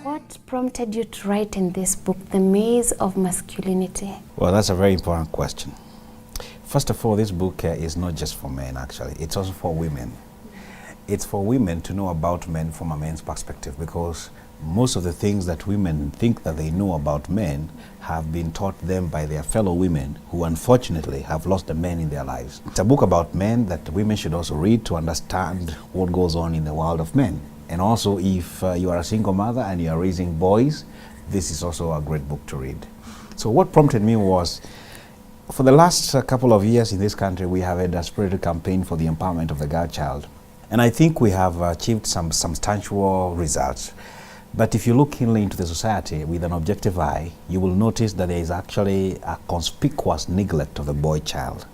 What prompted you to write in this book, The Maze of Masculinity? Well, that's a very important question. First of all, this book is not just for men, actually. It's also for women. It's for women to know about men from a man's perspective, because most of the things that women think that they know about men have been taught them by their fellow women who unfortunately have lost the men in their lives. It's a book about men that women should also read to understand what goes on in the world of men. And also, if you are a single mother and you are raising boys, this is also a great book to read. So what prompted me was, for the last couple of years in this country, we have had a spirited campaign for the empowerment of the girl child. And I think we have achieved some substantial results. But if you look keenly into the society with an objective eye, you will notice that there is actually a conspicuous neglect of the boy child.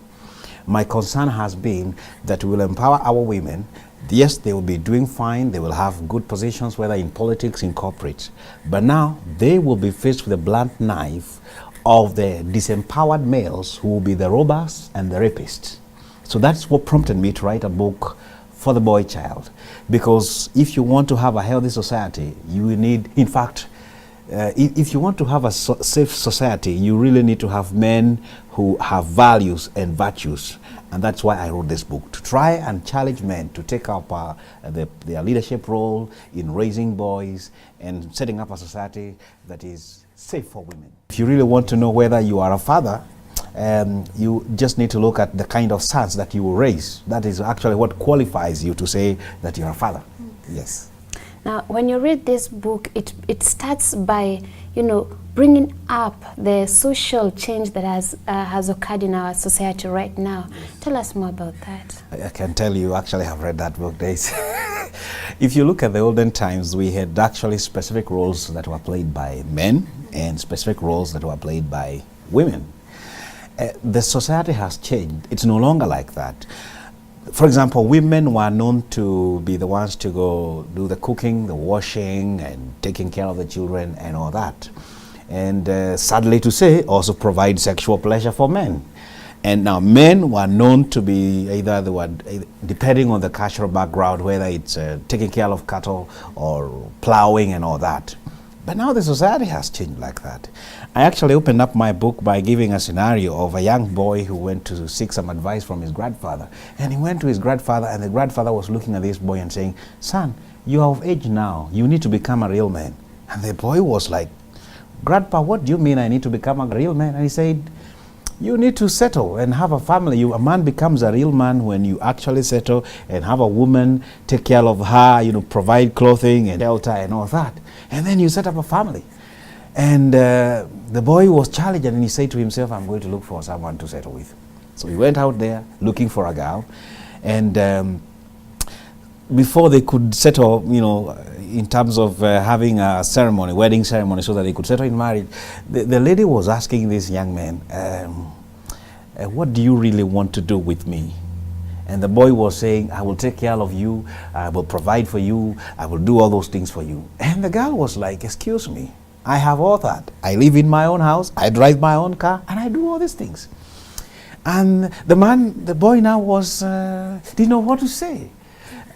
My concern has been that we will empower our women. Yes, they will be doing fine, they will have good positions, whether in politics, in corporate. But now they will be faced with a blunt knife of the disempowered males who will be the robbers and the rapists. So that's what prompted me to write a book for the boy child. Because if you want to have a healthy society, you will need, in fact, if you want to have a safe society, you really need to have men who have values and virtues. And that's why I wrote this book, to try and challenge men to take up their leadership role in raising boys and setting up a society that is safe for women. If you really want to know whether you are a father, you just need to look at the kind of sons that you will raise. That is actually what qualifies you to say that you're a father. Yes. Now, when you read this book, it starts by, bringing up the social change that has occurred in our society right now. Tell us more about that. I can tell you, actually have read that book, Days. If you look at the olden times, we had actually specific roles that were played by men and specific roles that were played by women. The society has changed. It's no longer like that. For example, women were known to be the ones to go do the cooking, the washing, and taking care of the children and all that. And sadly to say, also provide sexual pleasure for men. And now men were known to be depending on the cultural background, whether it's taking care of cattle or plowing and all that. But now the society has changed like that. I actually opened up my book by giving a scenario of a young boy who went to seek some advice from his grandfather. And he went to his grandfather, and the grandfather was looking at this boy and saying, "Son, you are of age now. You need to become a real man." And the boy was like, "Grandpa, what do you mean I need to become a real man?" And he said, "You need to settle and have a family. A man becomes a real man when you actually settle and have a woman, take care of her, provide clothing and shelter and all that. And then you set up a family." And the boy was challenged, and he said to himself, "I'm going to look for someone to settle with." So he went out there looking for a girl. And before they could settle, in terms of having a ceremony, wedding ceremony, so that they could settle in marriage, the lady was asking this young man, "What do you really want to do with me?" And the boy was saying, "I will take care of you, I will provide for you, I will do all those things for you." And the girl was like, "Excuse me, I have all that. I live in my own house, I drive my own car, and I do all these things." And the boy now didn't know what to say.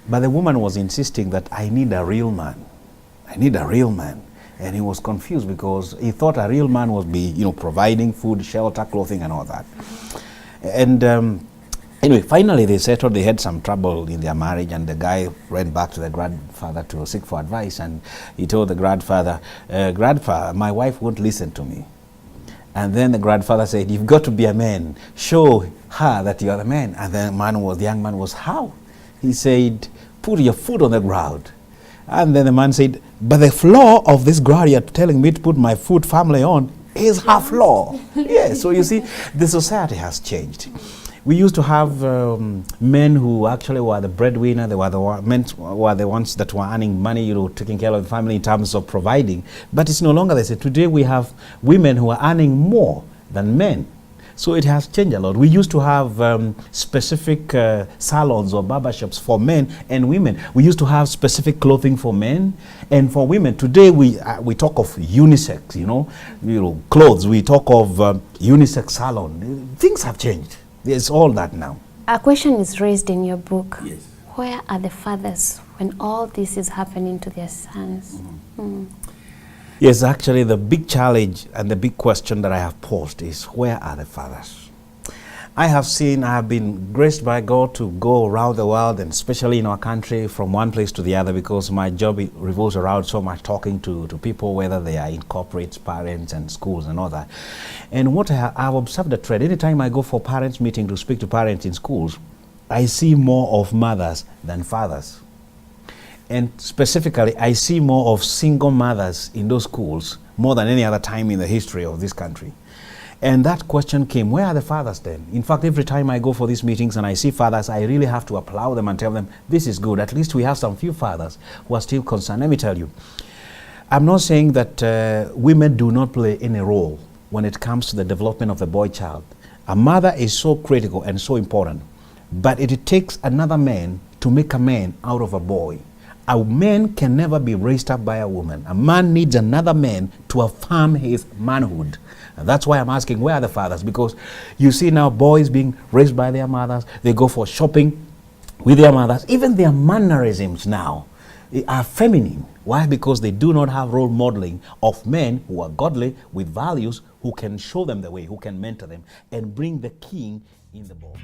But the woman was insisting that, "I need a real man. I need a real man." And he was confused because he thought a real man would be, providing food, shelter, clothing, and all that. And anyway, finally they settled. They had some trouble in their marriage, and the guy ran back to the grandfather to seek for advice. And he told the grandfather, "Grandpa, my wife won't listen to me." And then the grandfather said, "You've got to be a man. Show her that you are a man." And the young man was, "How?" He said, "Put your foot on the ground." And then the man said, "But the floor of this ground you're telling me to put my foot firmly on is her floor." Yeah, so you see, the society has changed. We used to have men who actually were the breadwinner. They were the ones that were earning money, taking care of the family in terms of providing. But it's no longer the same. Today we have women who are earning more than men. So it has changed a lot. We used to have specific salons or barbershops for men and women. We used to have specific clothing for men and for women. Today we talk of unisex, clothes. We talk of unisex salon. Things have changed. There's all that now. A question is raised in your book. Yes. where are the fathers when all this is happening to their sons? Yes, actually the big challenge and the big question that I have posed is, where are the fathers? I have been graced by God to go around the world, and especially in our country, from one place to the other, because my job revolves around so much talking to people, whether they are in corporates, parents, and schools and all that. And what I've observed a trend. Anytime I go for parents' meeting to speak to parents in schools, I see more of mothers than fathers. And specifically, I see more of single mothers in those schools more than any other time in the history of this country. And that question came, where are the fathers then? In fact, every time I go for these meetings and I see fathers, I really have to applaud them and tell them, this is good. At least we have some few fathers who are still concerned. Let me tell you, I'm not saying that women do not play any role when it comes to the development of the boy child. A mother is so critical and so important, but it takes another man to make a man out of a boy. A man can never be raised up by a woman. A man needs another man to affirm his manhood. And that's why I'm asking, where are the fathers? Because you see now boys being raised by their mothers. They go for shopping with their mothers. Even their mannerisms now are feminine. Why? Because they do not have role modeling of men who are godly, with values, who can show them the way, who can mentor them and bring the king in the boat.